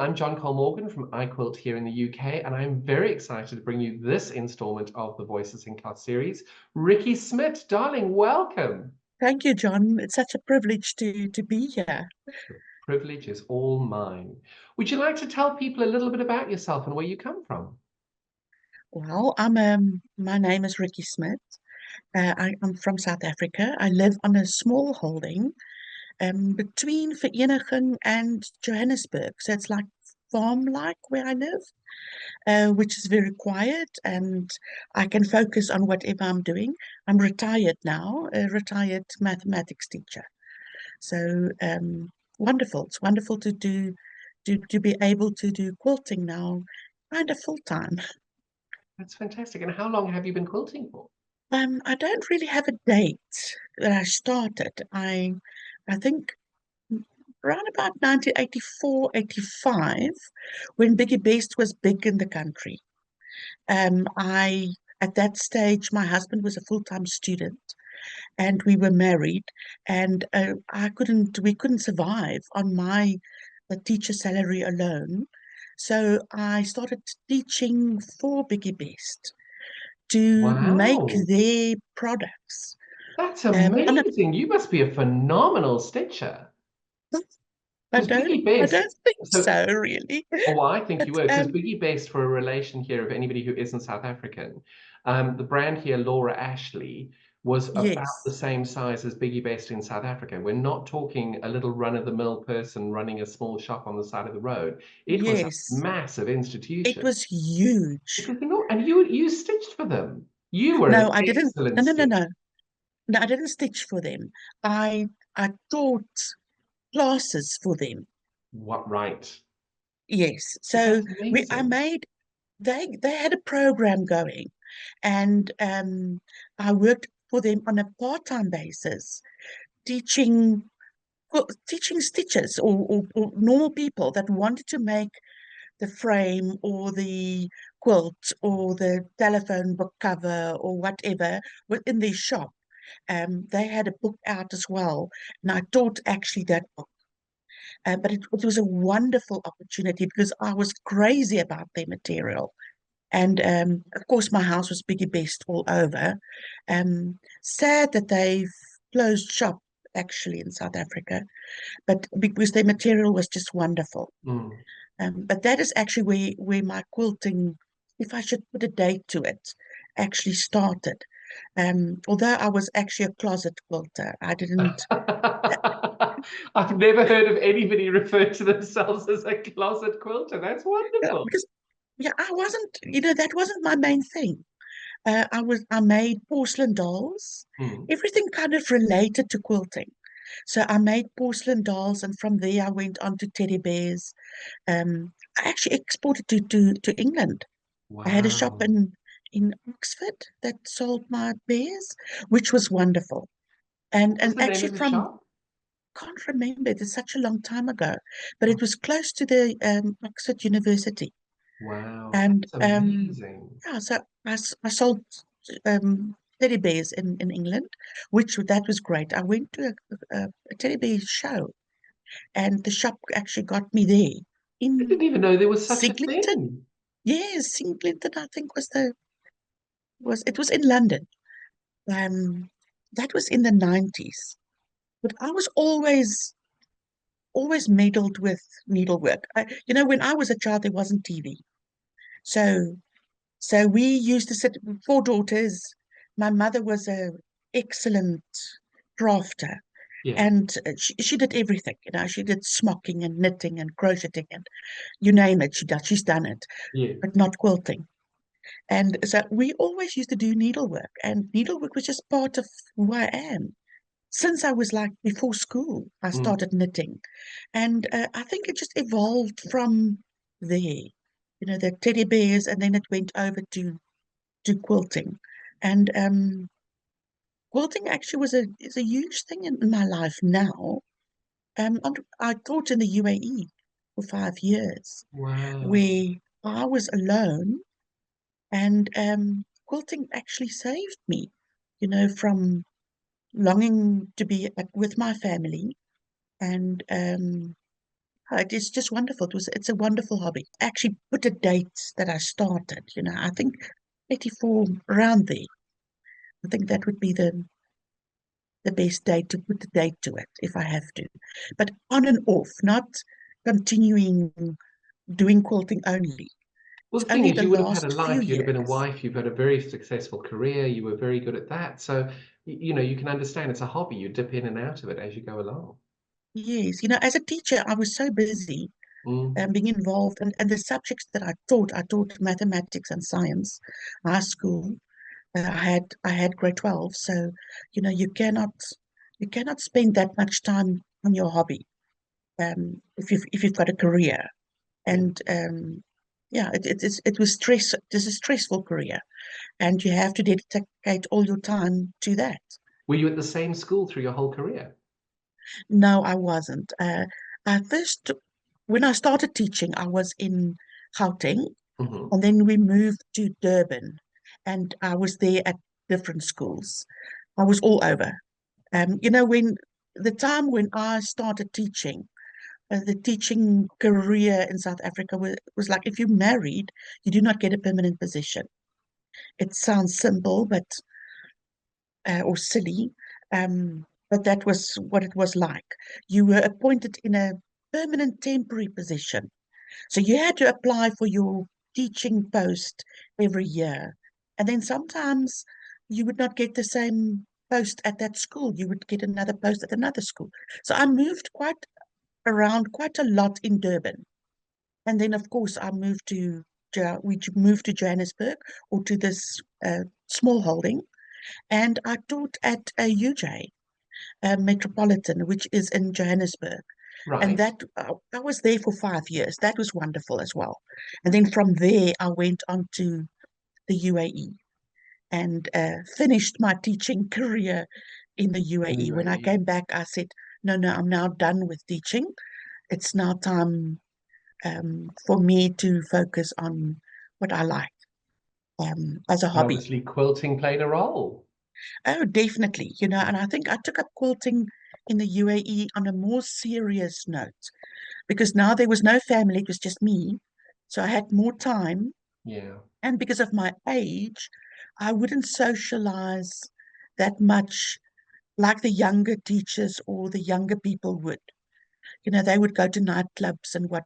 I'm John Cole Morgan from iQuilt here in the UK, and I'm very excited to bring you this installment of the Voices in Class series. Ricky Smit, darling, welcome. Thank you, John. It's such a privilege to be here. The privilege is all mine. Would you like to tell people a little bit about yourself and where you come from? Well, my name is Ricky Smit. I'm from South Africa. I live on a small holding between Vereeniging and Johannesburg. So it's like farm-like where I live, which is very quiet, and I can focus on whatever I'm doing. I'm retired now, a retired mathematics teacher. So wonderful. It's wonderful to be able to do quilting now, kind of full time. That's fantastic. And how long have you been quilting for? I don't really have a date that I started. I think around about 1984, 85, when Biggie Best was big in the country. I At that stage, my husband was a full-time student, and we were married, and we couldn't survive on my teacher salary alone. So I started teaching for Biggie Best to make Wow, their products. that's And amazing. You must be a phenomenal stitcher. I Because don't, Biggie I Best, don't think so so, really. oh, well, I think you But were, because Biggie Based, for a relation here of anybody who isn't South African, the brand here, Laura Ashley, was about the yes, same size as Biggie Based in South Africa. We're not talking a little run-of-the-mill person running a small shop on the side of the road. It was a yes, massive it institution. was It huge. was enormous, and you stitched for them. You were No, an I didn't. excellent No, no, no, stitcher. no. No, I didn't stitch for them. I taught classes for them. What right? Yes. But So that's we I amazing. made they had a program going, and I worked for them on a part-time basis, teaching teaching stitches, or normal people that wanted to make the frame or the quilt or the telephone book cover or whatever within their shop. They had a book out as well, and I taught actually that book. But it was a wonderful opportunity because I was crazy about their material. And of course, my house was Biggie Best all over. Sad that they've closed shop actually in South Africa, but because their material was just wonderful. Mm. But that is actually where my quilting, if I should put a date to it, actually started. Although I was actually a closet quilter, I didn't. I've never heard of anybody refer to themselves as a closet quilter. That's wonderful. Because yeah, I wasn't. That wasn't my main thing. I made porcelain dolls, Hmm. everything kind of related to quilting. So I made porcelain dolls, and from there I went on to teddy bears. I actually exported to England. I had a shop Wow. in Oxford that sold my bears, which was wonderful. What was And the name of actually the from shop? can't remember, it's such a long time ago, but it was close to the Oxford University. Wow, And that's amazing. yeah, so I sold teddy bears in England, which that was great. I went to a teddy bear show, and the shop actually got me there I in didn't even know there was such a Siglington. thing. Yes, Siglington, I think it was in London. Um, that was in the 90s. But I was always meddled with needlework. When I was a child, there wasn't TV. So we used to sit, four daughters. My mother was a excellent crafter, Yeah, and she did everything. She did smocking and knitting and crocheting and you name it, she's done it, yeah. but not quilting. And so we always used to do needlework, and needlework was just part of who I am. Since I was like before school, I Mm. started knitting, and I think it just evolved from there. The teddy bears, and then it went over to quilting, and quilting actually is a huge thing in my life now. I taught in the UAE for 5 years, Wow. where I was alone, and quilting actually saved me, from longing to be with my family. And It is just wonderful. It's a wonderful hobby. Actually, put a date that I started. I think 84 around there. I think that would be the best date to put the date to it if I have to. But on and off, not continuing doing quilting only. Well, It's the thing only is, the you would have had a last few life, you'd have been a years. wife, you've had a very successful career, you were very good at that. So, you can understand it's a hobby. You dip in and out of it as you go along. Yes, as a teacher, I was so busy Mm, being involved, and the subjects that I taught mathematics and science, high school. I had grade 12, so you cannot spend that much time on your hobby if you've got a career. yeah. And yeah, it was stress. It is a stressful career, and you have to dedicate all your time to that. Were you at the same school through your whole career? No, I wasn't. I first, when I started teaching, I was in Gauteng, Hmm. and then we moved to Durban, and I was there at different schools. I was all over. When the time when I started teaching, the teaching career in South Africa was like if you married, you do not get a permanent position. It sounds simple, but or silly, but that was what it was like. You were appointed in a permanent temporary position, so you had to apply for your teaching post every year, and then sometimes you would not get the same post at that school. You would get another post at another school. So I moved quite around quite a lot in Durban. And then, of course, we moved to Johannesburg or to this small holding. And I taught at a UJ, Metropolitan, which is in Johannesburg. And Right. I was there for 5 years. That was wonderful as well. And then from there, I went on to the UAE and finished my teaching career in the In the UAE. When I UAE. came back, I said, no, no, I'm now done with teaching. It's now time for me to focus on what I like as a And hobby. obviously, quilting played a role. Oh, definitely. And I think I took up quilting in the UAE on a more serious note because now there was no family, it was just me. So I had more time. Yeah. And because of my age, I wouldn't socialize that much like the younger teachers or the younger people would. They would go to nightclubs and what.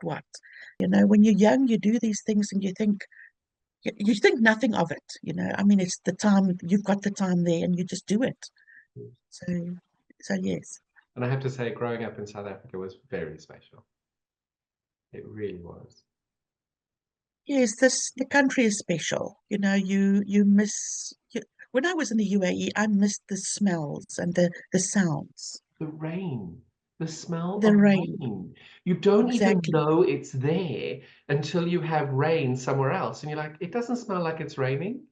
When you're young, you do these things and you think nothing of it. I mean, it's the time, you've got the time there and you just do it. So, so yes. And I have to say, growing up in South Africa was very special. It really was. Yes, the country is special. You miss when I was in the UAE, I missed the smells and the sounds, The rain, the smell the of rain. rain. You don't even Exactly. know it's there until you have rain somewhere else. And you're like, it doesn't smell like it's raining.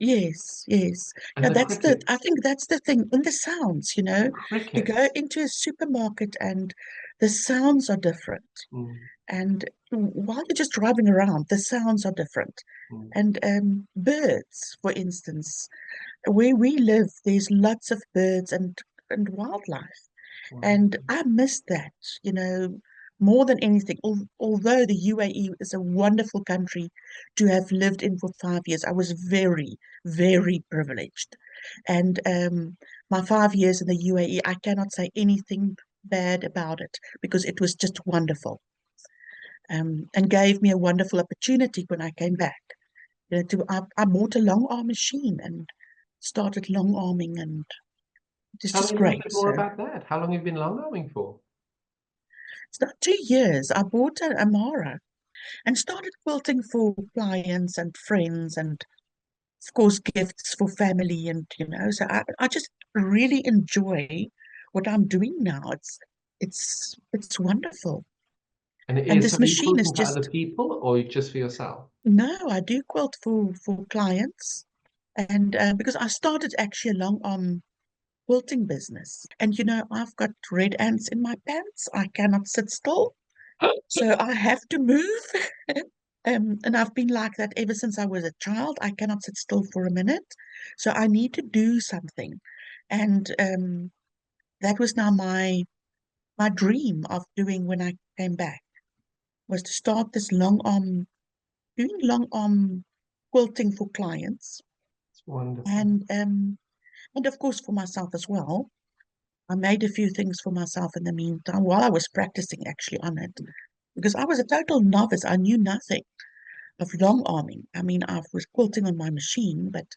Yes, yes. Yeah, And the I crickets, think that's the thing in the sounds, the you go crickets. into a supermarket and the sounds are different. Mm, And while you're just driving around, the sounds are different. mm, And birds, for instance, where we live, there's lots of birds and wildlife. And wow. I miss that, you know, more than anything. Although the UAE is a wonderful country to have lived in for 5 years, I was very, very privileged. And my 5 years in the UAE, I cannot say anything bad about it because it was just wonderful, and gave me a wonderful opportunity when I came back. I bought a long arm machine and started long arming, and it's Tell just me a little great. bit more So about that. How long have you been long arming for? it's not 2 years. I bought an Amara and started quilting for clients and friends, and of course gifts for family, and so I just really enjoy what I'm doing now. It's wonderful. And it And is, so this are you machine is quilting for other just people or just for yourself? no, I do quilt for clients, and because I started actually a long arm quilting business. And I've got red ants in my pants. I cannot sit still. So I have to move. And I've been like that ever since I was a child. I cannot sit still for a minute. So I need to do something. And that was now my dream of doing when I came back. was to start this doing long arm quilting for clients, It's wonderful. and of course for myself as well. I made a few things for myself in the meantime while I was practicing actually on it, because I was a total novice. I knew nothing of long arming. I mean, I was quilting on my machine, but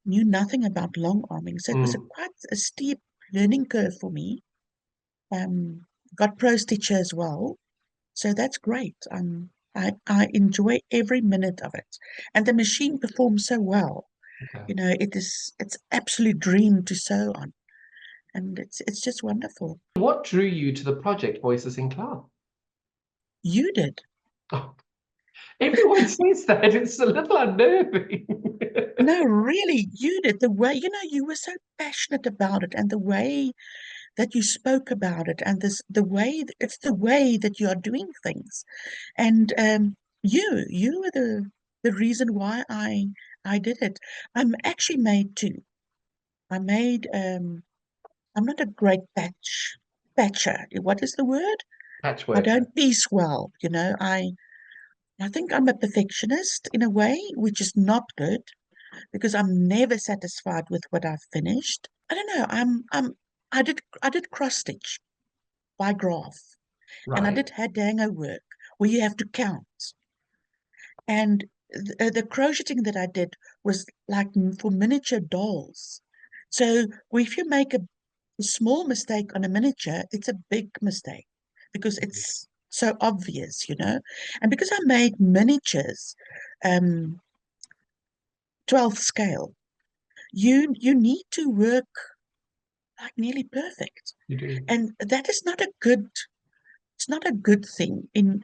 knew nothing about long arming. So it was a Mm, quite a steep learning curve for me. Um, got pro stitcher as well, so that's great. I enjoy every minute of it, and the machine performs so well. okay. You know, it's absolute dream to sew on, and it's just wonderful. What drew you to the project Voices in Class? You did. Oh, everyone says that. It's a little unnerving. No, really, you did. The way, you were so passionate about it, and the way that you spoke about it, and it's the way that you are doing things. And you were the reason why I did it. I'm actually made too. I made I'm not a great patcher. What is the word? I Patchworker. don't piece well, I think I'm a perfectionist in a way, which is not good because I'm never satisfied with what I've finished. I don't know. I did cross stitch by graph, and I Right. did head hanger work where you have to count. And the crocheting that I did was like for miniature dolls. So if you make a small mistake on a miniature, it's a big mistake because it's so obvious. And because I made miniatures, um, 12th scale, you need to work like nearly perfect. You do. And that is not a good it's not a good thing in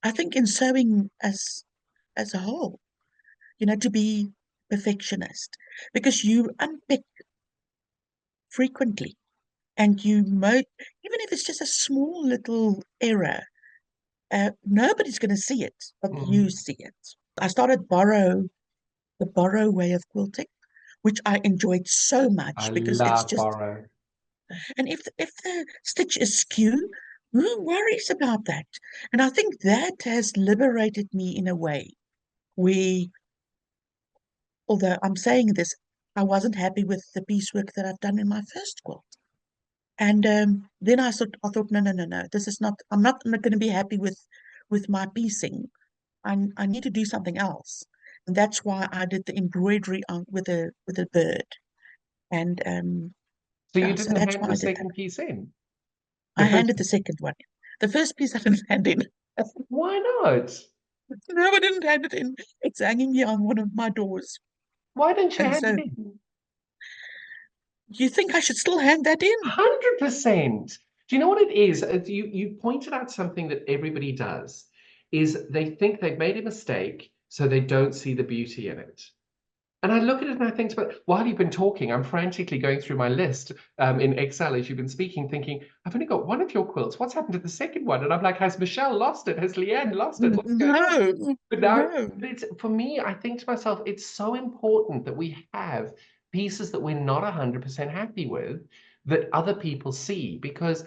I think in sewing as a whole, to be perfectionist because you unpick frequently and you might, even if it's just a small little error, nobody's going to see it, but you Mm. see it. I started the borrow way of quilting, which I enjoyed so I much because it's love just, borrow. and if the stitch is skew, who worries about that? And I think that has liberated me in a way where, although I'm saying this, I wasn't happy with the piecework that I've done in my first quilt. And then I thought, no, no, no, no, this is not. I'm not going to be happy with my piecing. I need to do something else, and that's why I did the embroidery on with a bird. And So you yeah, so didn't that's hand why the I did that. second piece in? I The first handed the second one in. The first piece I didn't hand in. Why not? No, I didn't hand it in. It's hanging here on one of my doors. Why didn't you And hand it so, in? you think I should still hand that in? 100%. Do you know what it is? You pointed out something that everybody does, is they think they've made a mistake, so they don't see the beauty in it. And I look at it and I think, but while you've been talking, I'm frantically going through my list in Excel as you've been speaking, thinking, I've only got one of your quilts. What's happened to the second one? And I'm like, has Michelle lost it? Has Leanne lost it? What's going on? No, But now, no. but it's for me, I think to myself, it's so important that we have pieces that we're not 100% happy with that other people see, because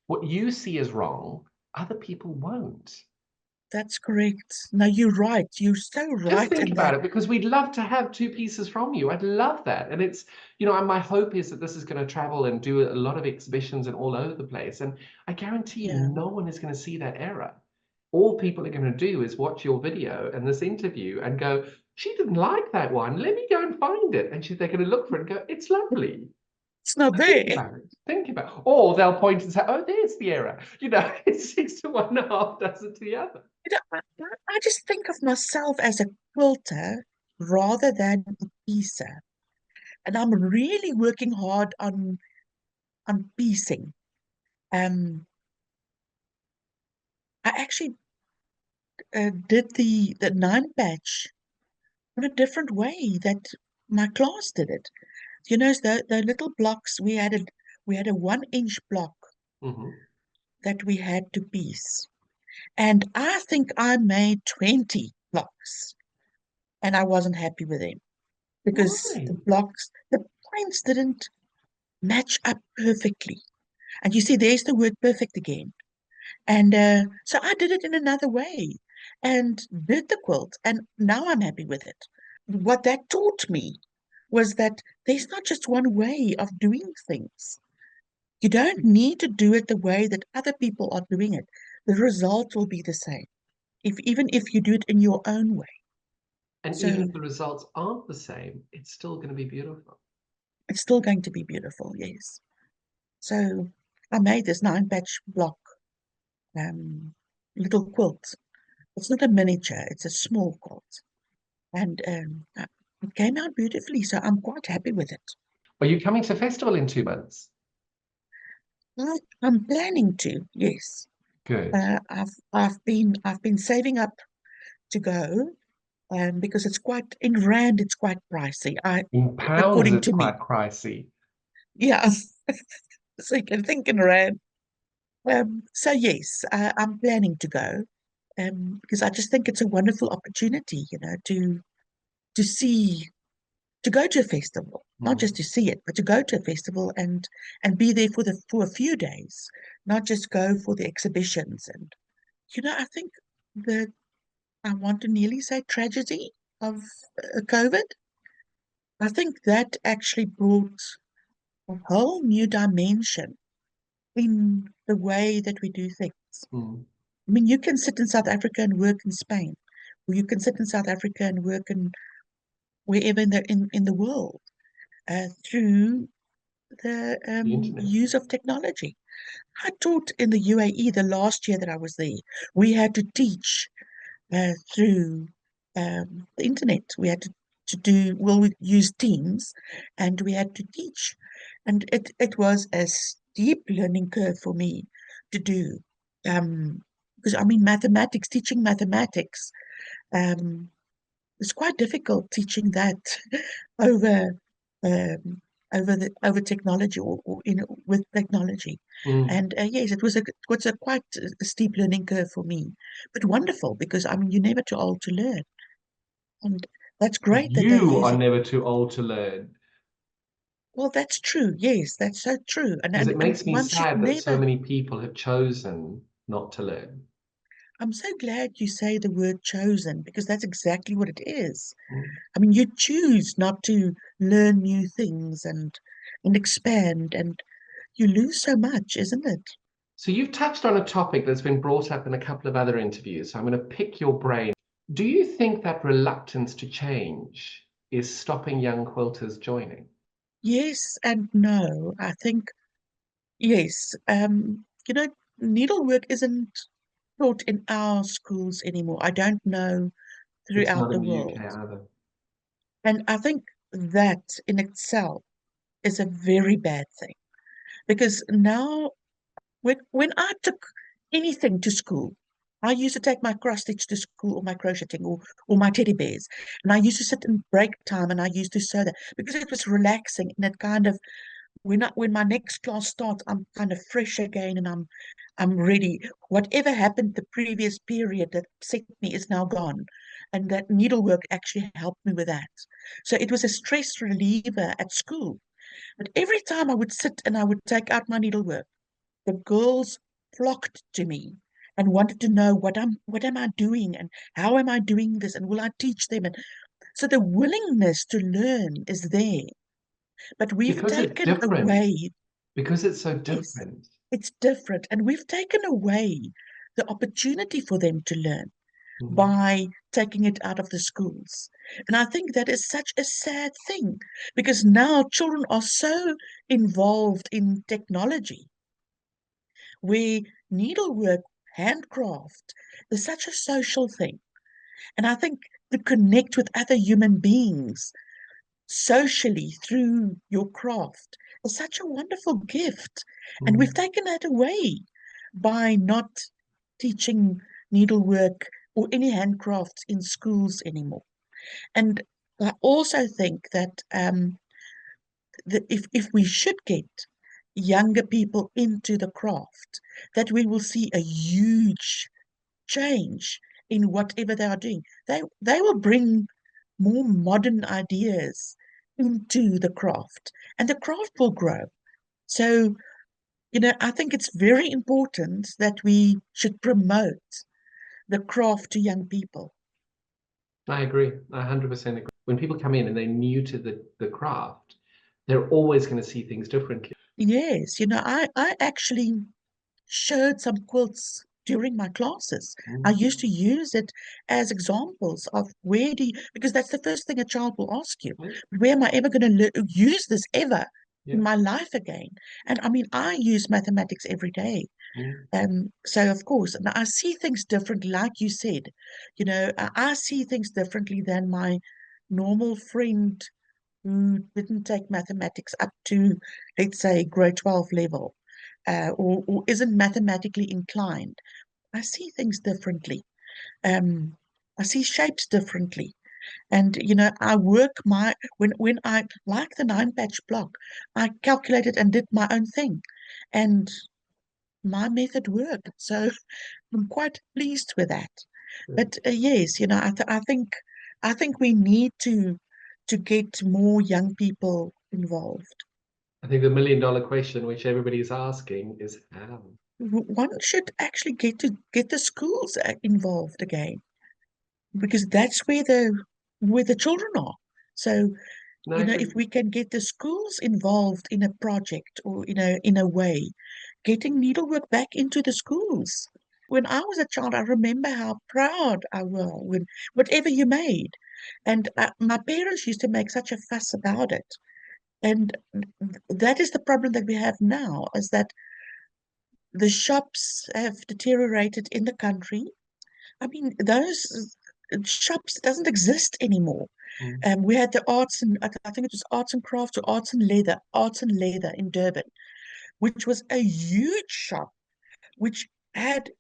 what you see as wrong, other people won't. That's correct. No, you're right. You're so Just right think in about that. it, because we'd love to have two pieces from you. I'd love that. And it's, and my hope is that this is going to travel and do a lot of exhibitions and all over the place. And I guarantee you, Yeah, no one is going to see that error. All people are going to do is watch your video and this interview and go, she didn't like that one. Let me go and find it. And they're going to look for it and go, it's lovely. it's not Think there. about it. Think about it. Or they'll point and say, oh, there's the error. It's 6 to 1.5 does it to the other. I just think of myself as a quilter rather than a piecer, and I'm really working hard on piecing. Um, I actually did the nine patch in a different way that my class did it. The little blocks we had a 1 inch block Mhm. that we had to piece, and I think I made 20 blocks, and I wasn't happy with them because Why? the points didn't match up perfectly. And you see, there's the word perfect again. And so I did it in another way and did the quilt, and now I'm happy with it. What that taught me was that there's not just one way of doing things. You don't need to do it the way that other people are doing it. The result will be the same, even if you do it in your own way. And even So if the results aren't the same, it's still going to be beautiful. it's still going to be beautiful, yes. So I made this 9 patch block um, little quilt. It's not a miniature, it's a small quilt. And it came out beautifully, so I'm quite happy with it. Are you coming to festival in 2 months? I'm planning to, yes. Good. I've been saving up to go, because it's quite in rand. It's quite pricey. In pounds, According it's to me, quite pricey. yeah. So you can think in rand. So yes, I'm planning to go, because I just think it's a wonderful opportunity, to see, to go to a festival, not just Mm. to see it, but to go to a festival and be there for a few days, not just go for the exhibitions. And I think the I want to nearly say tragedy of COVID. I think that actually brought a whole new dimension in the way that we do things. Mm. I mean, you can sit in South Africa and work in Spain, or you can sit in South Africa and work in wherever in the world, through the The internet. use of technology. I taught in the UAE the last year that I was there. We had to teach through the internet. We had to do, well, we used Teams, and we had to teach. And it was a steep learning curve for me to do. Because I mean, teaching mathematics, um, it's quite difficult teaching that over um, over technology, or with technology. Mm. And yes, it was a quite a steep learning curve for me, but wonderful, because I mean, you're never too old to learn, and that's great that they're You are using. never too old to learn. Well, that's true. Yes, that's so true. And Because and it and makes me one should sad that so never. many people have chosen not to learn. I'm so glad you say the word chosen, because that's exactly what it is. Mm. I mean, you choose not to learn new things and expand, and you lose so much, isn't it? So you've touched on a topic that's been brought up in a couple of other interviews. So I'm going to pick your brain. Do you think that reluctance to change is stopping young quilters joining? Yes and no. I think yes. Needlework isn't taught in our schools anymore. I don't know It's throughout not the in the world. UK either. And I think that in itself is a very bad thing, because now when I took anything to school, I used to take my cross stitch to school, or my crocheting, or my teddy bears. And I used to sit in break time and I used to sew that, because it was relaxing, and it kind of, when my next class starts, I'm kind of fresh again, and I'm ready. Whatever happened the previous period that upset me is now gone. And that needlework actually helped me with that. So it was a stress reliever at school. But every time I would sit and I would take out my needlework, the girls flocked to me and wanted to know what am I doing, and how am I doing this, and will I teach them. And so the willingness to learn is there, but we've Because it's taken different. away. Because it's so Yes, different. it's different, and we've taken away the opportunity for them to learn Mm. by taking it out of the schools. And I think that is such a sad thing, because now children are so involved in technology, where needlework, handcraft, is such a social thing. And I think to connect with other human beings socially through your craft is such a wonderful gift. And we've Mm. taken that away by not teaching needlework or any handcrafts in schools anymore. And I also think that if we should get younger people into the craft, that we will see a huge change in whatever they are doing. They will bring more modern ideas into the craft, and the craft will grow. So I think it's very important that we should promote the craft to young people. I agree. I 100% agree. When people come in and they're new to the craft, they're always going to see things differently. Yes, I actually showed some quilts during my classes. I used to use it as examples of because that's the first thing a child will ask you. Mm, Where am I ever going to use this ever yeah. in my life again? And I mean, I use mathematics every day. Mm. So of course, and I see things differently, like you said, I see things differently than my normal friend who didn't take mathematics up to, let's say, grade 12 level, or isn't mathematically inclined. I see things differently. Um, I see shapes differently. And I work when I like the 9 patch block, I calculated and did my own thing. And my method worked. So I'm quite pleased with that. But yes, I think we need to get more young people involved. I think the $1 million question, which everybody's asking, is how. One should actually get the schools involved again, because that's where the children are. So No, I agree. if we can get the schools involved in a project, or in a way, getting needlework back into the schools. When I was a child, I remember how proud I was when whatever you made, and my parents used to make such a fuss about it. And that is the problem that we have now, is that the shops have deteriorated in the country. I mean, those shops doesn't exist anymore. Mm. We had the I think it was arts and crafts, or arts and leather in Durban, which was a huge shop, which had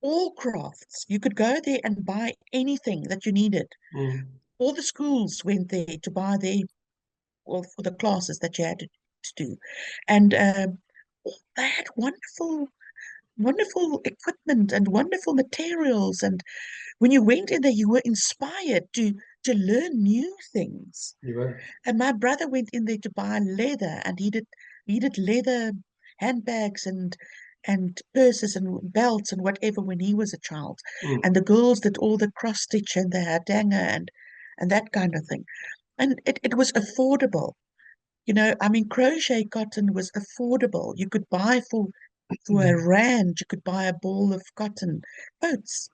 all crafts. You could go there and buy anything that you needed. Mm. All the schools went there to buy their, well, for the classes that you had to do. And they had wonderful, wonderful equipment and wonderful materials. And when you went in there, you were inspired to learn new things. You were. And my brother went in there to buy leather, and he did leather handbags and purses and belts and whatever when he was a child. Mm. And the girls did all the cross stitch and the hanger and that kind of thing. And it was affordable. I mean, crochet cotton was affordable. You could buy for a rand, you could buy a ball of cotton coats.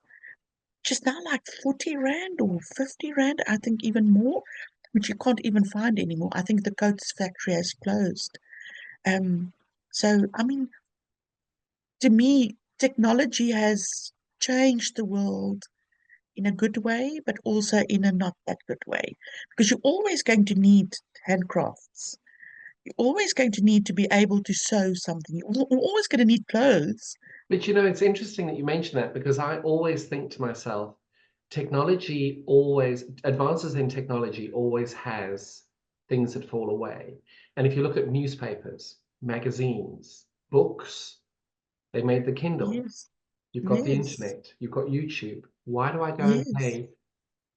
Just now like 40 rand or 50 rand, I think even more, which you can't even find anymore. I think the coats factory has closed. Um, so I mean, to me, technology has changed the world in a good way, but also in a not that good way. Because you're always going to need handcrafts. You're always going to need to be able to sew something. You're always going to need clothes. But it's interesting that you mention that, because I always think to myself, advances in technology always has things that fall away. And if you look at newspapers, magazines, books, they made the Kindle. Yes, You've got the yes, internet, you've got YouTube. Why do I go and yes, pay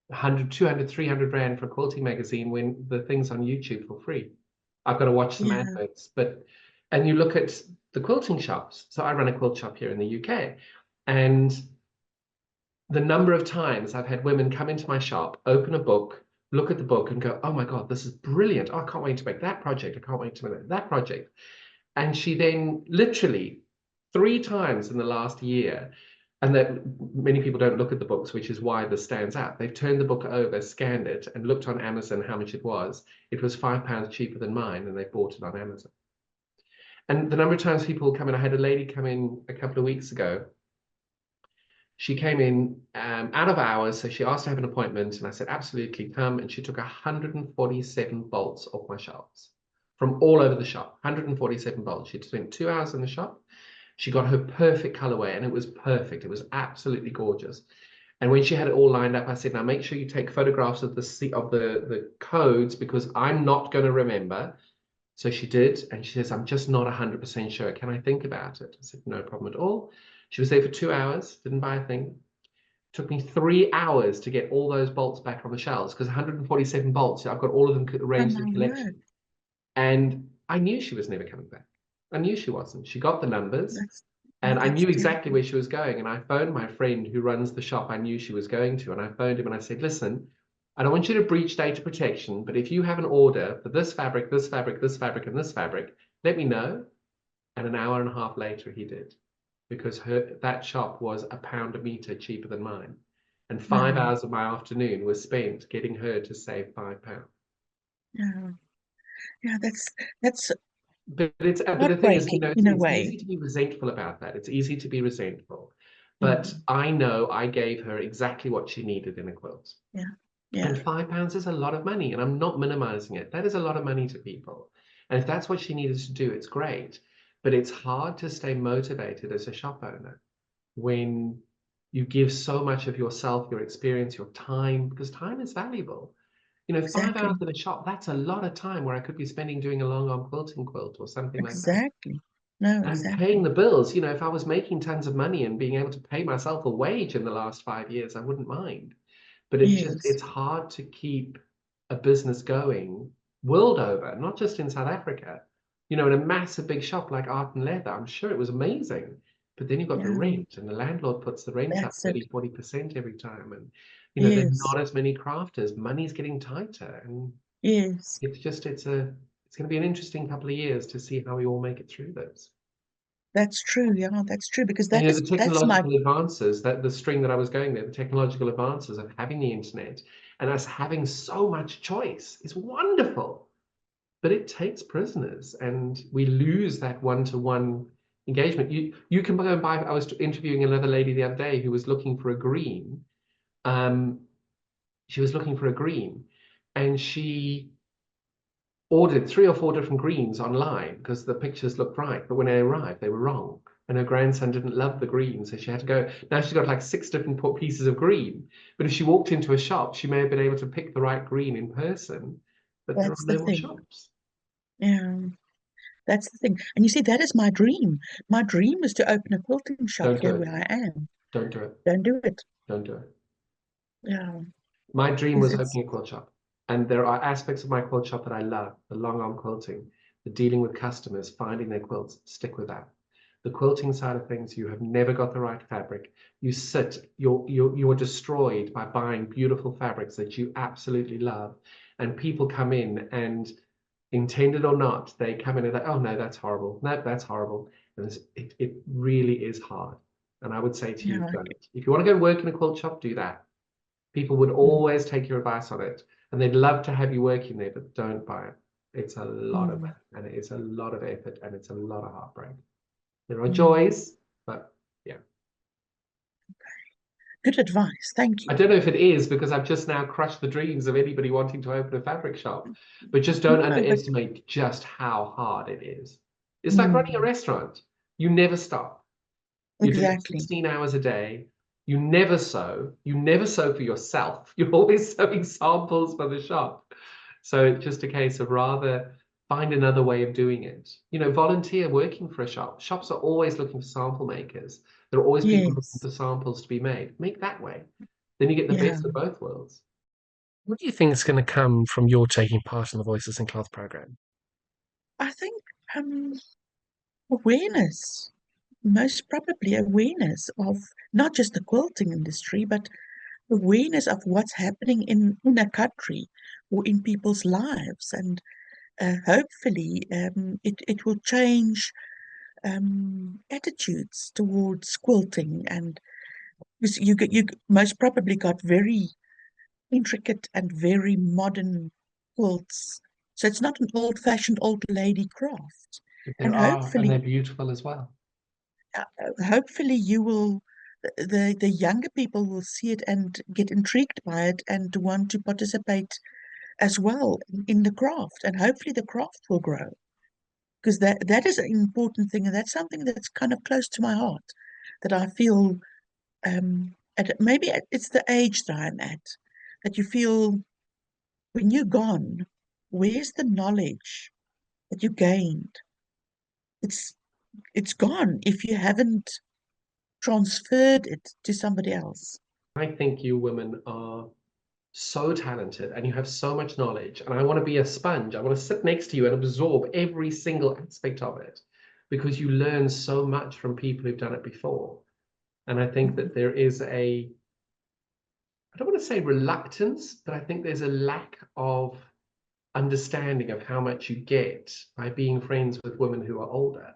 100, 200, 300 rand for a quilting magazine when the thing's on YouTube for free? I've got to watch some yeah, adverts. And you look at the quilting shops. So I run a quilt shop here in the UK. And the number of times I've had women come into my shop, open a book, look at the book and go, oh my God, this is brilliant. Oh, I can't wait to make that project. I can't wait to make that project. And she then literally 3 times in the last year, and that many people don't look at the books, which is why this stands out. They've turned the book over, scanned it, and looked on Amazon how much it was. It was £5 cheaper than mine, and they bought it on Amazon. And the number of times people come in, I had a lady come in a couple of weeks ago. She came in out of hours, so she asked to have an appointment, and I said, absolutely, come. And she took 147 bolts off my shelves from all over the shop. 147 bolts. She'd spent 2 hours in the shop. She got her perfect colorway, and it was perfect. It was absolutely gorgeous. And when she had it all lined up, I said, now make sure you take photographs of the codes, because I'm not going to remember. So she did, and she says, I'm just not 100% sure. Can I think about it? I said, no problem at all. She was there for 2 hours, didn't buy a thing. Took me 3 hours to get all those bolts back on the shelves, because 147 bolts, I've got all of them oh arranged in my word. collection. And I knew she was never coming back. I knew she wasn't. She got the numbers, That's and I that's knew exactly terrible. where she was going. And I phoned my friend who runs the shop I knew she was going to. And I phoned him and I said, listen, I don't want you to breach data protection, but if you have an order for this fabric, this fabric, this fabric, and this fabric, let me know. And an hour and a half later, he did, because that shop was £1 a meter cheaper than mine. And 5 hours of my afternoon was spent getting her to save £5. Yeah, yeah, that's But but the thing is, heartbreaking it's in a it's way. easy to be resentful about that. It's easy to be resentful. But Mm, I know I gave her exactly what she needed in a quilt. yeah, yeah, And £5 is a lot of money, and I'm not minimizing it. That is a lot of money to people. And if that's what she needed to do, it's great. But it's hard to stay motivated as a shop owner when you give so much of yourself, your experience, your time, because time is valuable. 5 hours exactly, in a shop, that's a lot of time where I could be spending doing a long arm quilting quilt or something like that. exactly. No, And paying exactly. the bills, if I was making tons of money and being able to pay myself a wage in the last 5 years, I wouldn't mind. But Yes, it's hard to keep a business going world over, not just in South Africa. In a massive big shop like Art and Leather, I'm sure it was amazing. But then you've got the yeah, rent, and the landlord puts the rent up that's it. 30-40% every time. And, there are Yes, not as many crafters. Money's getting tighter. And yes, it's going to be an interesting couple of years to see how we all make it through this. that's true. Yeah, that's true because And, the that's my technological advances, that the string that I was going there, the technological advances of having the internet and us having so much choice is wonderful. But it takes prisoners, and we lose that one-to-one engagement. You can go and buy. I was interviewing another lady the other day who was looking for a green. Um, she was looking for a green, and she ordered 3 or 4 different greens online because the pictures looked right, but when they arrived, they were wrong. And her grandson didn't love the green, so she had to go. Now she's got like 6 different pieces of green. But if she walked into a shop, she may have been able to pick the right green in person, but there are that's the no more thing. shops. Yeah, that's the thing. And you see, that is my dream. My dream is to open a quilting shop Don't do here it. where I am. Don't do it. Don't do it. Don't do it. Yeah, My dream because was it's opening a quilt shop. And there are aspects of my quilt shop that I love, the long arm quilting, the dealing with customers, finding their quilts, stick with that. The quilting side of things, you have never got the right fabric. You're destroyed by buying beautiful fabrics that you absolutely love. And people come in and, intended or not, they come in and like, oh no, that's horrible. No, that's horrible. And it really is hard. And I would say to you, yeah, don't. If you want to go work in a quilt shop, do that. People would mm, always take your advice on it, and they'd love to have you working there, but don't buy it. It's a lot of mm, money, and it is a lot of effort, and it's a lot of heartbreak. There are mm. joys, but yeah. Good advice. Thank I you. don't know if it is because I've just now crushed the dreams of anybody wanting to open a fabric shop, but just don't No, but underestimate just how hard it is. It's like running a mm, restaurant. You never stop. You do it exactly. 16 hours a day. You never sew. You never sew for yourself. You're always sewing samples for the shop. So it's just a case of rather find another way of doing it. Volunteer working for a shop. Shops are always looking for sample makers. There are always people looking Yes. for samples to be made. Make that way. Then you get the Yeah. best of both worlds. What do you think is going to come from your taking part in the Voices in Cloth program? I think um awareness, most probably awareness of not just the quilting industry, but awareness of what's happening in a country or in people's lives. And hopefully it will change attitudes towards quilting. And because you most probably got very intricate and very modern quilts. So it's not an old-fashioned old lady craft. There And are, and they're hopefully, beautiful as well. hopefully you will, the younger people will see it and get intrigued by it and want to participate as well in the craft. And hopefully the craft will grow because that is an important thing. And that's something that's kind of close to my heart that I feel, maybe it's the age that I'm at, that you feel when you're gone, where's the knowledge that you gained? It's it's gone if you haven't transferred it to somebody else. I think you women are so talented and you have so much knowledge. And I want to be a sponge. I want to sit next to you and absorb every single aspect of it. because you learn so much from people who've done it before. And I think that there is I don't want to say reluctance, but I think there's a lack of understanding of how much you get by being friends with women who are older.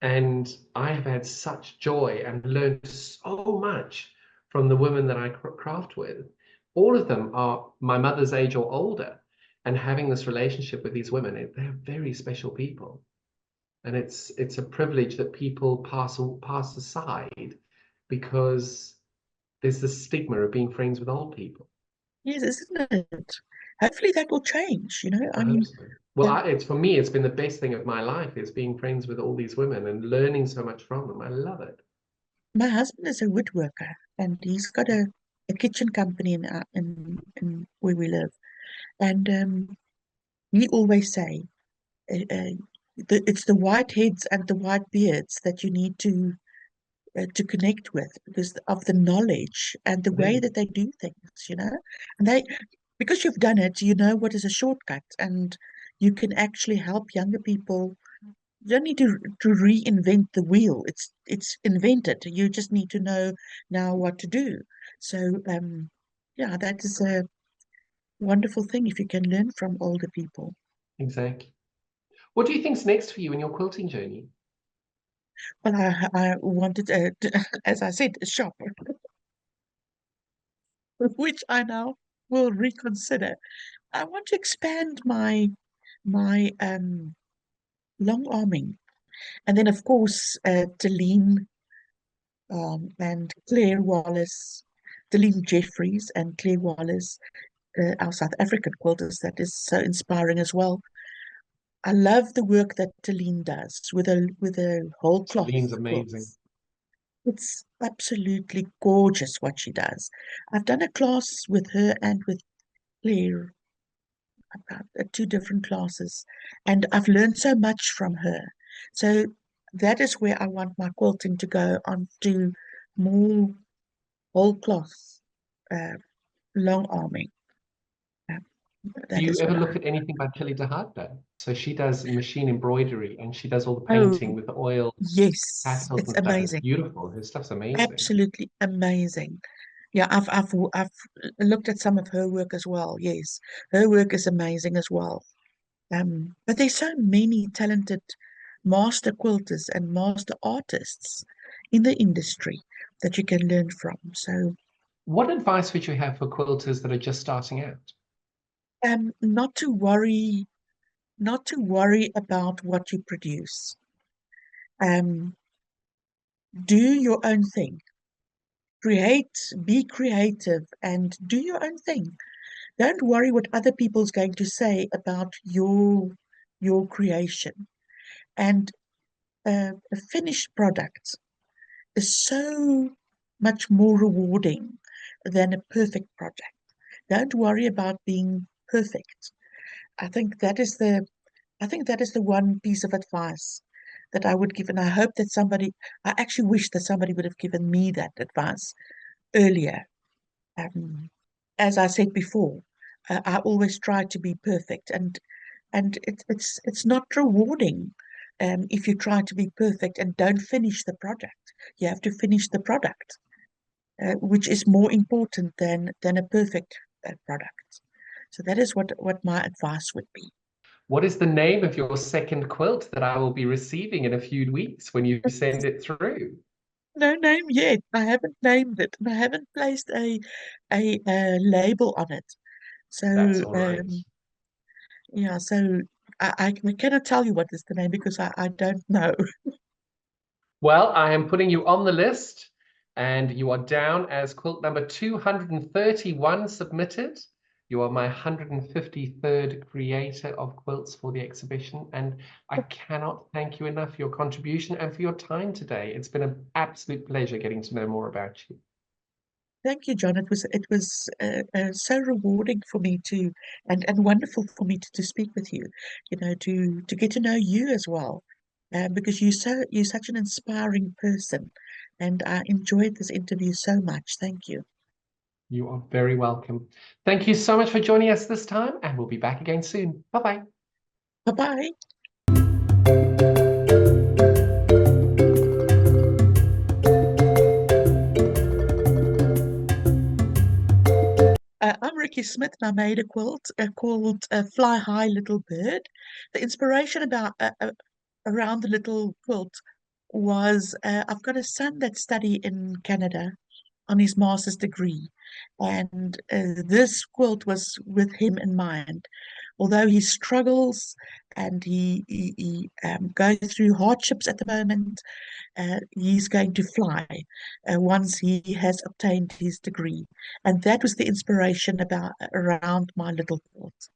And I have had such joy and learned so much from the women that I craft with. All of them are my mother's age or older. And having this relationship with these women, they're very special people. And it's a privilege that people pass aside because there's the stigma of being friends with old people. Yes, isn't it? Hopefully that will change, I I hope mean, so. Well, um, it's for me, it's been the best thing of my life is being friends with all these women and learning so much from them. I love it. my husband is a woodworker and he's got a kitchen company in where we live. And he always say, it's the white heads and the white beards that you need to connect with because of the knowledge and the It way is. that they do things. And they, because you've done it, you know what is a shortcut, and you can actually help younger people. You don't need to reinvent the wheel. It's invented. You just need to know now what to do. So yeah, that is a wonderful thing if you can learn from older people. Exactly. What do you think's next for you in your quilting journey? Well, I wanted, as I said, a shop, which I now will reconsider. I want to expand my long arming, and then of course Deline and Claire Wallace, Deline Jeffries and Claire Wallace, our South African quilters. That is so inspiring as well. I love the work that Deline does with a whole cloth Celine's amazing. quilts. It's absolutely gorgeous what she does. I've done a class with her and with Claire, about two different classes, and I've learned so much from her. So that is where I want my quilting to go on to more whole cloth, uh, long arming. Uh, Do that you is ever what look I. at anything by Tilly de Hartberg? So she does machine embroidery and she does all the Oh, painting with the oil yes, pastels it's and stuff. It's amazing, beautiful. Her stuff's amazing. absolutely amazing. Yeah, I've looked at some of her work as well. Yes, her work is amazing as well. But there's so many talented master quilters and master artists in the industry that you can learn from. So, What advice would you have for quilters that are just starting out? not to worry, not to worry about what you produce. Um, do your own thing. Create, be creative, and do your own thing. Don't worry what other people's going to say about your creation. And a finished product is so much more rewarding than a perfect project. Don't worry about being perfect. I think that is the I think that is the one piece of advice that I would give, and I actually wish that somebody would have given me that advice earlier. Um, as I said before, I always try to be perfect, and it's not rewarding if you try to be perfect and don't finish the product. You have to finish the product, which is more important than a perfect product. So that is what my advice would be. What is the name of your second quilt that I will be receiving in a few weeks when you send it through? No name yet. I haven't named it, and I haven't placed a label on it. That's So all right. yeah, so I cannot tell you what is the name because I don't know. Well, I am putting you on the list, and you are down as quilt number 231 submitted. You are my 153rd creator of quilts for the exhibition, and I cannot thank you enough for your contribution and for your time today. It's been an absolute pleasure getting to know more about you. Thank you, John. It was so rewarding for me to and wonderful for me to speak with you. To get to know you as well, because you're such an inspiring person, and I enjoyed this interview so much. Thank you. You are very welcome. Thank you so much for joining us this time, and we'll be back again soon. Bye-bye. Bye bye. Ricky Smit, and I made a quilt called Fly High Little Bird. The inspiration around the little quilt was I've got a son that study in Canada on his master's degree, and this quilt was with him in mind. Although he struggles and he goes through hardships at the moment, he's going to fly once he has obtained his degree. And that was the inspiration about around my little quilt.